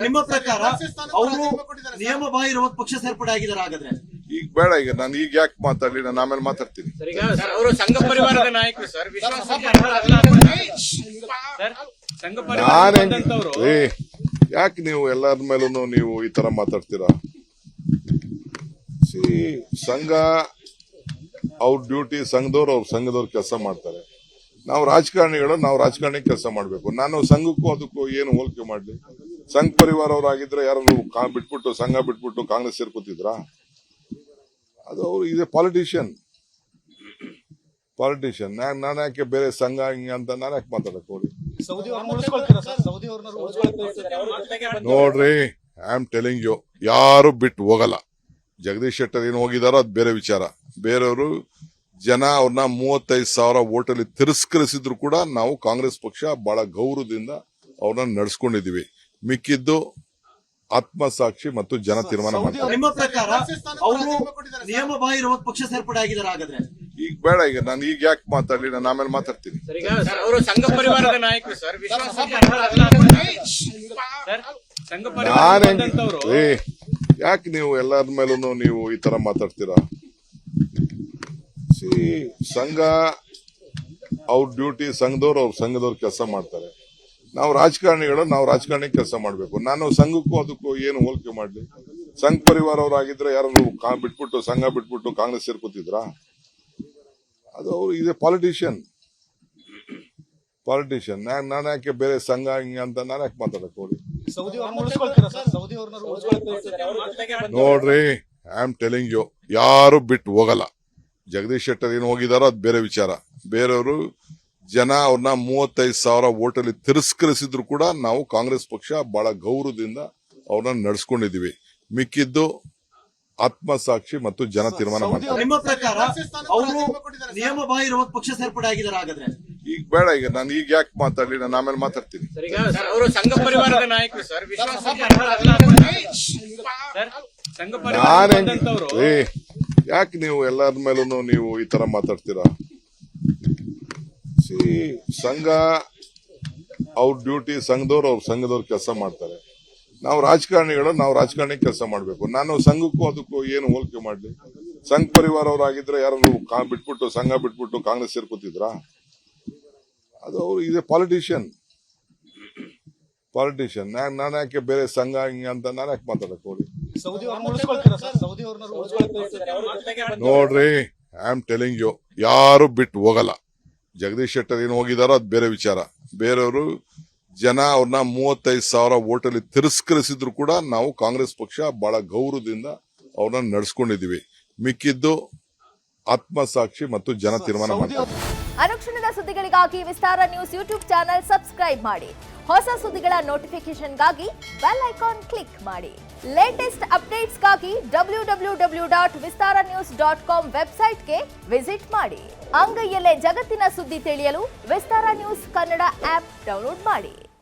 ನಿಮ್ಮ ಪ್ರಕಾರ ಅವರು ನಿಯಮ ಬಾಹಿರ ಪಕ್ಷ ಸೇರ್ಪಡೆ ಆಗಿದ್ದಾರೆ ಹಾಗಾದ್ರೆ? ಈಗ ಬೇಡ, ಈಗ ನಾನು ಈಗ ಯಾಕೆ ಮಾತಾಡಲಿ, ನಾನು ಆಮೇಲೆ ಮಾತಾಡ್ತೀನಿ. ಅವರು ಸಂಘ ಪರಿವಾರದ ನಾಯಕರು ಸರ್, ಯಾಕೆ ನೀವು ಎಲ್ಲರ ಮೇಲೂ ನೀವು ಈ ತರ ಮಾತಾಡ್ತೀರಾ? ಸಂಘ ಅವ್ರ ಡ್ಯೂಟಿ, ಸಂಘದವ್ರು ಅವ್ರ ಸಂಘದವ್ರು ಕೆಲಸ ಮಾಡ್ತಾರೆ. ನಾವು ರಾಜಕಾರಣಿಗಳು, ನಾವು ರಾಜಕಾರಣಿ ಕೆಲಸ ಮಾಡಬೇಕು. ನಾನು ಸಂಘಕ್ಕೂ ಅದಕ್ಕೂ ಏನು ಹೋಲಿಕೆ ಮಾಡಲಿ? ಸಂಘ ಪರಿವಾರ ಅವರಾಗಿದ್ರೆ ಯಾರು ಬಿಟ್ಬಿಟ್ಟು ಸಂಘ ಬಿಟ್ಬಿಟ್ಟು ಕಾಂಗ್ರೆಸ್ ಸೇರ್ಕೊತಿದ್ರಾ? ಅದು ಅವರು ಇದೆ ಪಾಲಿಟಿಷಿಯನ್. ನಾನು ಯಾಕೆ ಬೇರೆ ಸಂಘ ಹಿಂಗ ಅಂತ ನಾನು ಯಾಕೆ ಮಾತಾಡಕ್ ಹೋಗಿ? ನೋಡ್ರಿ, ಐ ಆಮ್ ಟೆಲಿಂಗ್ ಯು, ಯಾರು ಬಿಟ್ಟು ಹೋಗಲ್ಲ. ಜಗದೀಶ್ ಶೆಟ್ಟರ್ ಏನು ಹೋಗಿದಾರೋ ಅದು ಬೇರೆ ವಿಚಾರ. ಬೇರೆಯವರು ಜನ ಅವ್ರನ್ನ 35,000 ಓಟಲ್ಲಿ ತಿರಸ್ಕರಿಸಿದ್ರು ಕೂಡ ನಾವು ಕಾಂಗ್ರೆಸ್ ಪಕ್ಷ ಬಹಳ ಗೌರವದಿಂದ ಅವ್ರನ್ನ ನಡೆಸ್ಕೊಂಡಿದೀವಿ. ಮಿಕ್ಕಿದ್ದು ಆತ್ಮಸಾಕ್ಷಿ ಮತ್ತು ಜನ ತೀರ್ಮಾನ ಮಾಡ್ತಾರೆ. ನಿಮ್ಮ ಪ್ರಕಾರ ಅವರು ನಿಯಮ ಬಾಹಿರ ಪಕ್ಷ ಸೇರ್ಪಡೆ ಆಗಿದ್ದಾರೆ ಹಾಗಾದ್ರೆ? ಈಗ ಬೇಡ, ಈಗ ನಾನು ಈಗ ಯಾಕೆ ಮಾತಾಡಲಿ, ನಾನು ಆಮೇಲೆ ಮಾತಾಡ್ತೀನಿ. ಅವರು ಸಂಘ ಪರಿವಾರದ ನಾಯಕರು ಸರ್, ಯಾಕೆ ನೀವು ಎಲ್ಲರ ಮೇಲೂ ನೀವು ಈ ತರ ಮಾತಾಡ್ತೀರಾ? ಸಂಘ ಅವ್ರ ಡ್ಯೂಟಿ, ಸಂಘದವ್ರು ಅವ್ರ ಸಂಘದವ್ರು ಕೆಲಸ ಮಾಡ್ತಾರೆ. ನಾವು ರಾಜಕಾರಣಿಗಳು, ನಾವು ರಾಜಕಾರಣಿ ಕೆಲಸ ಮಾಡಬೇಕು. ನಾನು ಸಂಘಕ್ಕೂ ಅದಕ್ಕೂ ಏನು ಹೋಲಿಕೆ ಮಾಡಲಿ? ಸಂಘ ಪರಿವಾರ ಅವರಾಗಿದ್ರೆ ಯಾರು ಬಿಟ್ಬಿಟ್ಟು ಸಂಘ ಬಿಟ್ಬಿಟ್ಟು ಕಾಂಗ್ರೆಸ್ ಸೇರ್ಕೊತಿದ್ರಾ? ಅದು ಅವರು ಇದೆ ಪಾಲಿಟಿಷಿಯನ್. ನಾನು ಯಾಕೆ ಬೇರೆ ಸಂಘ ಹಿಂಗ ಅಂತ ನಾನು ಯಾಕೆ ಮಾತಾಡಕ್ ಹೋಗಿ? ನೋಡ್ರಿ, ಐ ಆಮ್ ಟೆಲಿಂಗ್ ಯು, ಯಾರು ಬಿಟ್ಟು ಹೋಗಲ್ಲ. ಜಗದೀಶ್ ಶೆಟ್ಟರ್ ಏನು ಹೋಗಿದಾರೋ ಅದು ಬೇರೆ ವಿಚಾರ. ಬೇರೆಯವರು ಜನ ಅವ್ರನ್ನ 35,000 ಓಟಲ್ಲಿ ತಿರಸ್ಕರಿಸಿದ್ರು ಕೂಡ ನಾವು ಕಾಂಗ್ರೆಸ್ ಪಕ್ಷ ಬಹಳ ಗೌರವದಿಂದ ಅವ್ರನ್ನ ನಡೆಸ್ಕೊಂಡಿದೀವಿ. ಮಿಕ್ಕಿದ್ದು ಆತ್ಮಸಾಕ್ಷಿ ಮತ್ತು ಜನ ತೀರ್ಮಾನ ಮಾಡ್ತಾರೆ. ನಿಮ್ಮ ಪ್ರಕಾರ ಅವರು ನಿಯಮ ಬಾಹಿರ ಪಕ್ಷ ಸೇರ್ಪಡೆ ಆಗಿದ್ದಾರೆ ಹಾಗಾದ್ರೆ? ಈಗ ಬೇಡ, ಈಗ ನಾನು ಈಗ ಯಾಕೆ ಮಾತಾಡಲಿ, ನಾನು ಆಮೇಲೆ ಮಾತಾಡ್ತೀನಿ. ಅವರು ಸಂಘ ಪರಿವಾರದ ನಾಯಕರು ಸರ್, ಯಾಕೆ ನೀವು ಎಲ್ಲರ ಮೇಲೂ ನೀವು ಈ ತರ ಮಾತಾಡ್ತೀರಾ? ಸಂಘ ಅವ್ರ ಡ್ಯೂಟಿ, ಸಂಘದವ್ರು ಅವ್ರ ಸಂಘದವ್ರು ಕೆಲಸ ಮಾಡ್ತಾರೆ. ನಾವು ರಾಜಕಾರಣಿಗಳು, ನಾವು ರಾಜಕಾರಣಿ ಕೆಲಸ ಮಾಡಬೇಕು. ನಾನು ಸಂಘಕ್ಕೂ ಅದಕ್ಕೂ ಏನು ಹೋಲಿಕೆ ಮಾಡಲಿ? ಸಂಘ ಪರಿವಾರ ಅವರಾಗಿದ್ರೆ ಯಾರು ಬಿಟ್ಬಿಟ್ಟು ಸಂಘ ಬಿಟ್ಬಿಟ್ಟು ಕಾಂಗ್ರೆಸ್ ಸೇರ್ಕೊತಿದ್ರಾ? ಅದು ಅವರು ಇದೆ ಪಾಲಿಟಿಷಿಯನ್. ನಾನು ಯಾಕೆ ಬೇರೆ ಸಂಘ ಹಿಂಗ ಅಂತ ನಾನು ಯಾಕೆ ಮಾತಾಡಕ್ ಹೋಗಿ? ನೋಡ್ರಿ, ಐ ಆಮ್ ಟೆಲಿಂಗ್ ಯು, ಯಾರು ಬಿಟ್ಟು ಹೋಗಲ್ಲ. ಜಗದೀಶ್ ಶೆಟ್ಟರ್ ಏನು ಹೋಗಿದಾರೋ ಅದು ಬೇರೆ ವಿಚಾರ. ಬೇರೆಯವರು ಜನ ಅವ್ರನ್ನ 35,000 ಓಟಲ್ಲಿ ತಿರಸ್ಕರಿಸಿದ್ರು ಕೂಡ ನಾವು ಕಾಂಗ್ರೆಸ್ ಪಕ್ಷ ಬಹಳ ಗೌರವದಿಂದ ಅವ್ರನ್ನ ನಡೆಸ್ಕೊಂಡಿದೀವಿ. ಮಿಕ್ಕಿದ್ದು ಆತ್ಮಸಾಕ್ಷಿ ಮತ್ತು ಜನ ತೀರ್ಮಾನ ಮಾಡ್ತಾರೆ. ಅನುಕ್ಷಣದ ಸುದ್ದಿಗಳಿಗಾಗಿ ವಿಸ್ತಾರ ನ್ಯೂಸ್ ಯೂಟ್ಯೂಬ್ ಚಾನೆಲ್ ಸಬ್ಸ್ಕ್ರೈಬ್ ಮಾಡಿ. ಹೊಸ ಸುದ್ದಿಗಳ ನೋಟಿಫಿಕೇಶನ್ಗಾಗಿ ಬೆಲ್ ಐಕಾನ್ ಕ್ಲಿಕ್ ಮಾಡಿ. ಲೇಟೆಸ್ಟ್ ಅಪ್ಡೇಟ್ಸ್ಗಾಗಿ www.vistaranews.com ವೆಬ್ಸೈಟ್ಗೆ ವಿಸಿಟ್ ಮಾಡಿ. ಅಂಗೈಯಲ್ಲೇ ಜಗತ್ತಿನ ಸುದ್ದಿ ತಿಳಿಯಲು ವಿಸ್ತಾರ ನ್ಯೂಸ್ ಕನ್ನಡ ಆಪ್ ಡೌನ್ಲೋಡ್ ಮಾಡಿ.